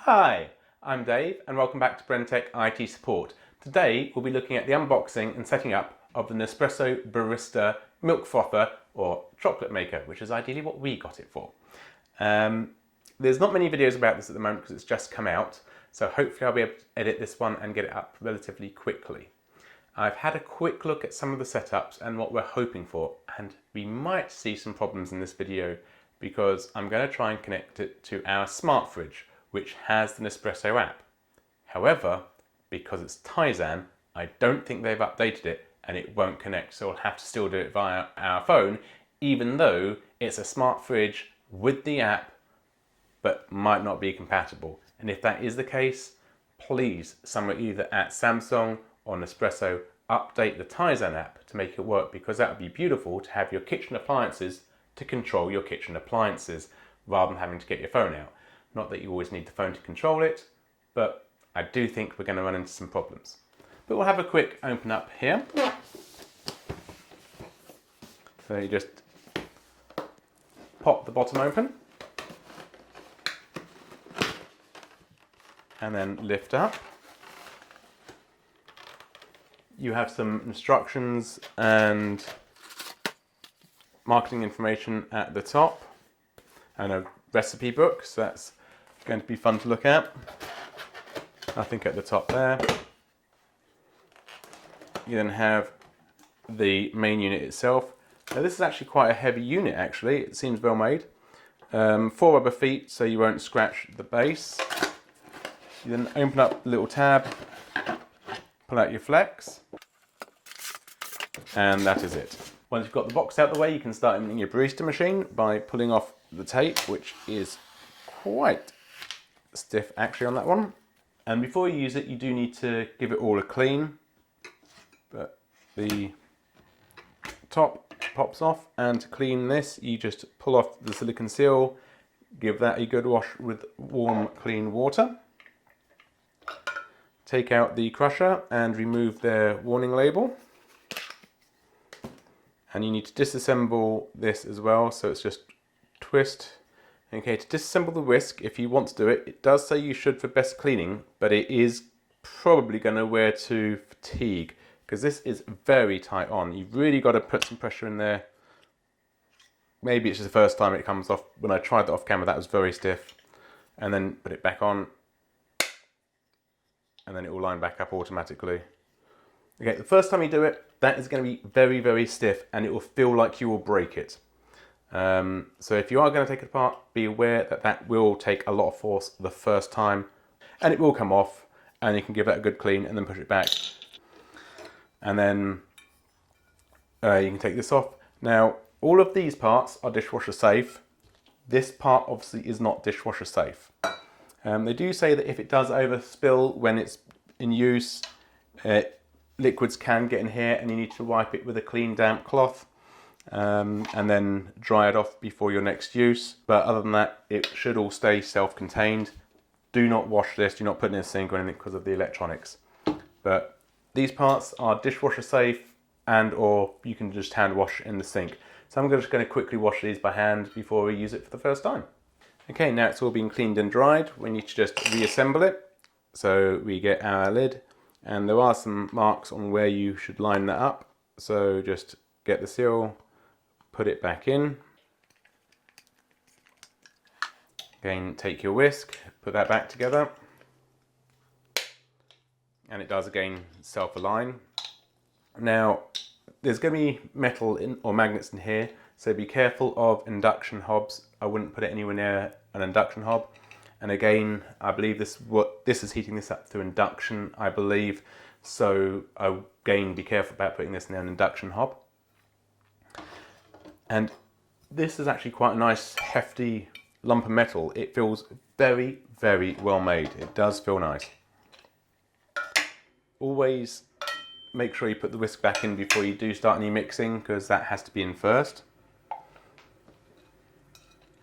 Hi, I'm Dave and welcome back to BrenTeck IT Support. Today we'll be looking at the unboxing and setting up of the Nespresso Barista milk frother or chocolate maker, which is ideally what we got it for. There's not many videos about this at the moment because it's just come out, so hopefully I'll be able to edit this one and get it up relatively quickly. I've had a quick look at some of the setups and what we're hoping for, and we might see some problems in this video because I'm going to try and connect it to our smart fridge, which has the Nespresso app. However, because it's Tizen, I don't think they've updated it and it won't connect, so we'll have to still do it via our phone, even though it's a smart fridge with the app, but might not be compatible. And if that is the case, please, somewhere either at Samsung or Nespresso, update the Tizen app to make it work, because that would be beautiful to have your kitchen appliances to control your kitchen appliances rather than having to get your phone out. Not that you always need the phone to control it, but I do think we're going to run into some problems. But we'll have a quick open up here. So you just pop the bottom open and then lift up. You have some instructions and marketing information at the top and a recipe book, so that's going to be fun to look at. Nothing at the top there. You then have the main unit itself. Now this is actually quite a heavy unit actually, it seems well made. 4 rubber feet so you won't scratch the base. You then open up the little tab, pull out your flex, and that is it. Once you've got the box out of the way, you can start emptying your barista machine by pulling off the tape, which is quite stiff actually on that one. And before you use it, you do need to give it all a clean. But the top pops off, and to clean this, you just pull off the silicone seal, give that a good wash with warm, clean water. Take out the crusher and remove their warning label. And you need to disassemble this as well, so it's just twist. Okay, to disassemble the whisk, if you want to do it, it does say you should for best cleaning, but it is probably going to wear to fatigue because this is very tight on. You've really got to put some pressure in there. Maybe it's just the first time it comes off. When I tried that off camera, that was very stiff. And then put it back on, and then it will line back up automatically. Okay, the first time you do it, that is going to be very, very stiff and it will feel like you will break it. So if you are going to take it apart, be aware that that will take a lot of force the first time and it will come off, and you can give that a good clean and then push it back. And then you can take this off. Now, all of these parts are dishwasher safe. This part obviously is not dishwasher safe. They do say that if it does overspill when it's in use, liquids can get in here and you need to wipe it with a clean damp cloth and then dry it off before your next use. But other than that, it should all stay self-contained. Do not wash this, do not put it in a sink or anything because of the electronics. But these parts are dishwasher safe, and or you can just hand wash in the sink. So I'm just going to quickly wash these by hand before we use it for the first time. Okay, now it's all been cleaned and dried, we need to just reassemble it. So we get our lid, and there are some marks on where you should line that up. So just get the seal, put it back in. Again, take your whisk, put that back together. And it does again self-align. Now, there's going to be metal in, or magnets in here, so be careful of induction hobs. I wouldn't put it anywhere near an induction hob. And again, I believe this is heating this up through induction, I believe. So again, be careful about putting this in an induction hob. And this is actually quite a nice hefty lump of metal. It feels very, very well made. It does feel nice. Always make sure you put the whisk back in before you do start any mixing, because that has to be in first.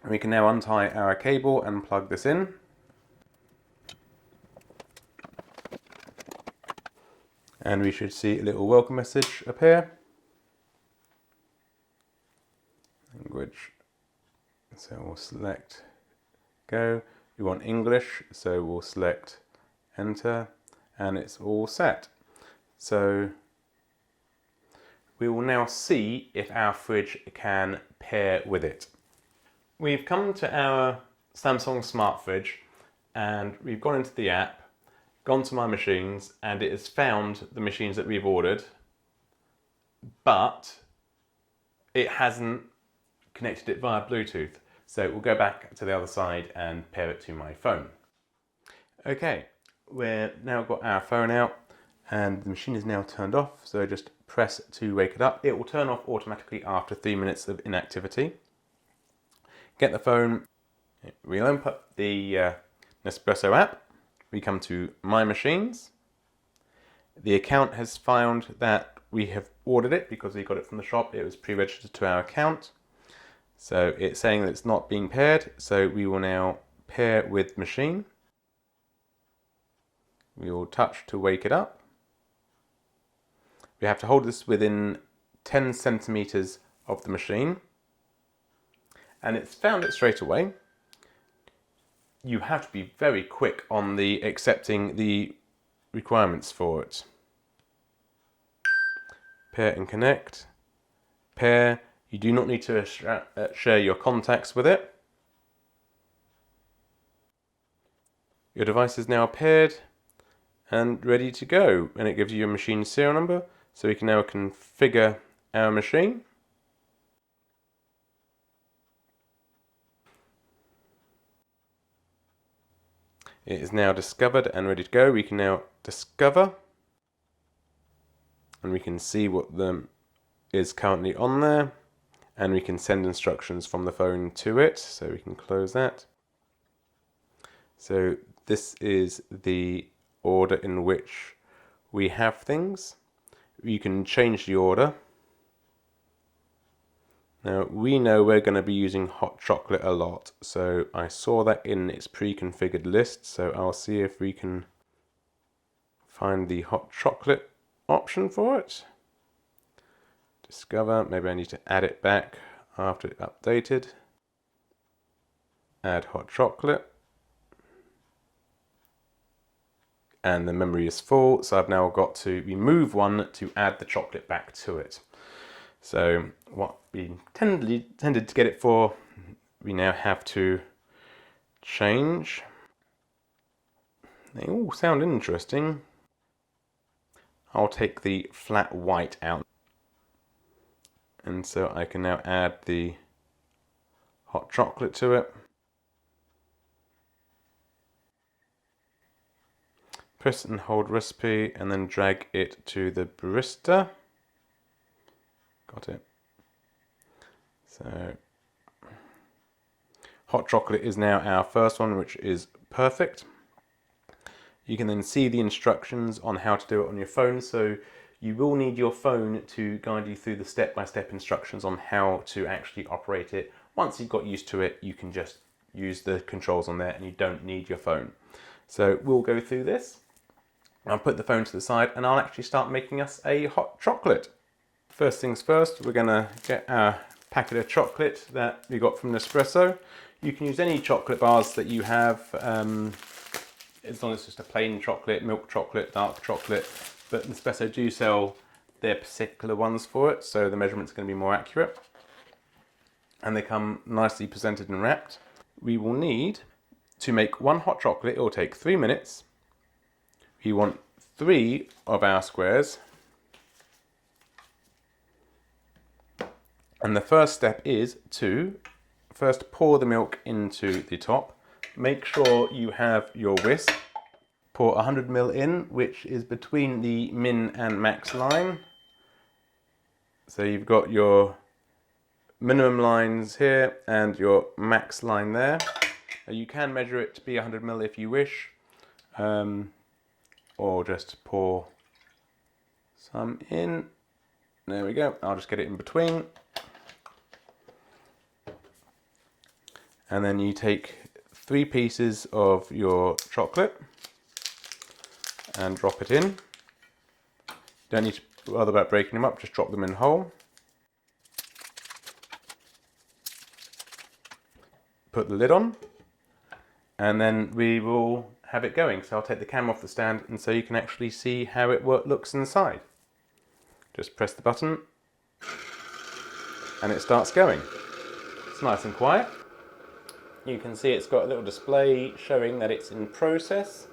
And we can now untie our cable and plug this in. And we should see a little welcome message appear. Language. So we'll select go. We want English, so we'll select enter, and it's all set. So we will now see if our fridge can pair with it. We've come to our Samsung Smart Fridge and we've gone into the app, gone to My Machines, and it has found the machines that we've ordered, but it hasn't connected it via Bluetooth. So we'll go back to the other side and pair it to my phone. Okay, we've now got our phone out and the machine is now turned off, so just press to wake it up. It will turn off automatically after 3 minutes of inactivity. Get the phone, we'll open up the Nespresso app, we come to My Machines. The account has found that we have ordered it because we got it from the shop, it was pre-registered to our account. So it's saying that it's not being paired, so we will now pair with machine. We will touch to wake it up. We have to hold this within 10 centimeters of the machine. And it's found it straight away. You have to be very quick on the accepting the requirements for it. Pair and connect. Pair. You do not need to share your contacts with it. Your device is now paired and ready to go, and it gives you a machine serial number, so we can now configure our machine. It is now discovered and ready to go. We can now discover, and we can see what is currently on there, and we can send instructions from the phone to it, so we can close that. So this is the order in which we have things. You can change the order. Now we know we're going to be using hot chocolate a lot, so I saw that in its pre-configured list, so I'll see if we can find the hot chocolate option for it. Discover, maybe I need to add it back after it updated. Add hot chocolate. And the memory is full, so I've now got to remove one to add the chocolate back to it. So what we intended to get it for, we now have to change. They all sound interesting. I'll take the flat white out. And so I can now add the hot chocolate to it. Press and hold recipe and then drag it to the barista. Got it. So hot chocolate is now our first one, which is perfect. You can then see the instructions on how to do it on your phone, so you will need your phone to guide you through the step-by-step instructions on how to actually operate it. Once you've got used to it, you can just use the controls on there and you don't need your phone. So we'll go through this. I'll put the phone to the side and I'll actually start making us a hot chocolate. First things first, we're gonna get our packet of chocolate that we got from Nespresso. You can use any chocolate bars that you have, as long as it's just a plain chocolate, milk chocolate, dark chocolate, but Nespresso do sell their particular ones for it, so the measurement's gonna be more accurate. And they come nicely presented and wrapped. We will need to make one hot chocolate. It will take 3 minutes. We want 3 of our squares. And the first step is to first pour the milk into the top. Make sure you have your whisk. Pour 100 ml in, which is between the min and max line. So you've got your minimum lines here and your max line there. You can measure it to be 100 ml if you wish. Or just pour some in. There we go. I'll just get it in between. And then you take 3 pieces of your chocolate and drop it in. Don't need to bother about breaking them up, just drop them in whole. Put the lid on and then we will have it going. So I'll take the camera off the stand and so you can actually see how it looks inside. Just press the button and it starts going. It's nice and quiet. You can see it's got a little display showing that it's in process.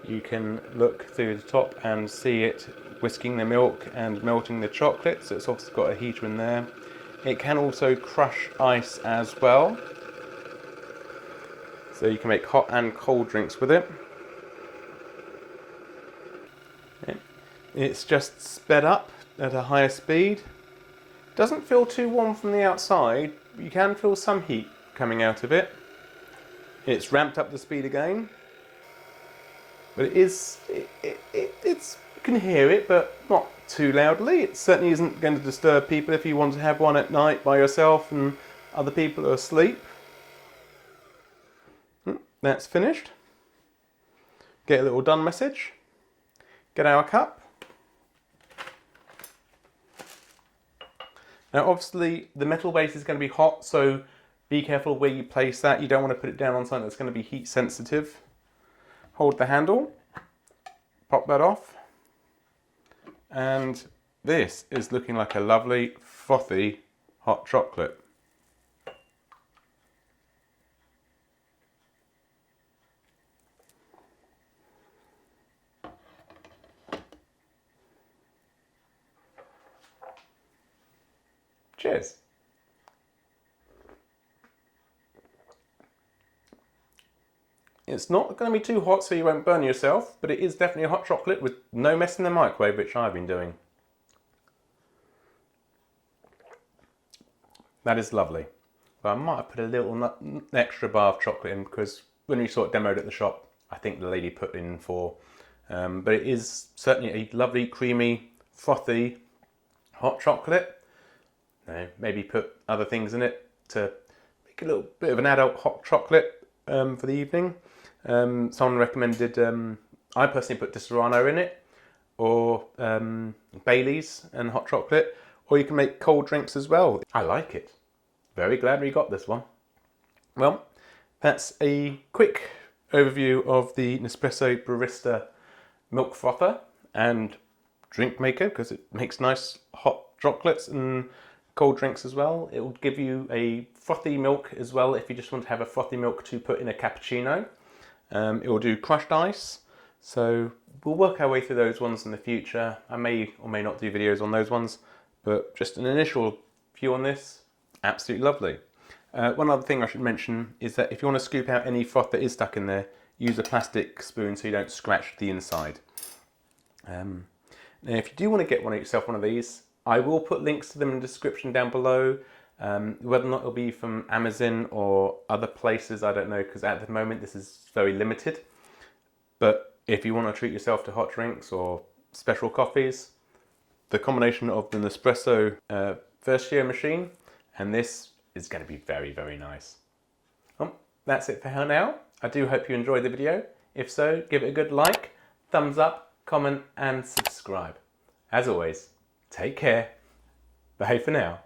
You can look through the top and see it whisking the milk and melting the chocolate, so it's obviously got a heater in there. It can also crush ice as well, so you can make hot and cold drinks with it. It's just sped up at a higher speed. Doesn't feel too warm from the outside. You can feel some heat coming out of it. It's ramped up the speed again. But it's you can hear it, but not too loudly. It certainly isn't going to disturb people if you want to have one at night by yourself and other people are asleep. That's finished. Get a little done message. Get our cup. Now obviously the metal base is going to be hot, so be careful where you place that. You don't want to put it down on something that's going to be heat sensitive. Hold the handle, pop that off, and this is looking like a lovely frothy hot chocolate. Cheers. It's not going to be too hot so you won't burn yourself, but it is definitely a hot chocolate with no mess in the microwave, which I've been doing. That is lovely. But I might have put a little extra bar of chocolate in because when we saw it demoed at the shop, I think the lady put in 4. But it is certainly a lovely, creamy, frothy, hot chocolate. Maybe put other things in it to make a little bit of an adult hot chocolate for the evening. Someone recommended, I personally put Disaronno in it, or Bailey's and hot chocolate, or you can make cold drinks as well. I like it. Very glad we got this one. Well, that's a quick overview of the Nespresso Barista milk frother and drink maker, because it makes nice hot chocolates and cold drinks as well. It will give you a frothy milk as well if you just want to have a frothy milk to put in a cappuccino. It will do crushed ice, so we'll work our way through those ones in the future. I may or may not do videos on those ones, but just an initial view on this, absolutely lovely. One other thing I should mention is that if you want to scoop out any froth that is stuck in there, use a plastic spoon so you don't scratch the inside. Now if you do want to get yourself one of these, I will put links to them in the description down below. Whether or not it'll be from Amazon or other places, I don't know, because at the moment this is very limited. But if you want to treat yourself to hot drinks or special coffees, the combination of the Nespresso first year machine and this is going to be very, very nice. Well, that's it for now. I do hope you enjoyed the video. If so, give it a good like, thumbs up, comment and subscribe. As always, take care. Bye for now.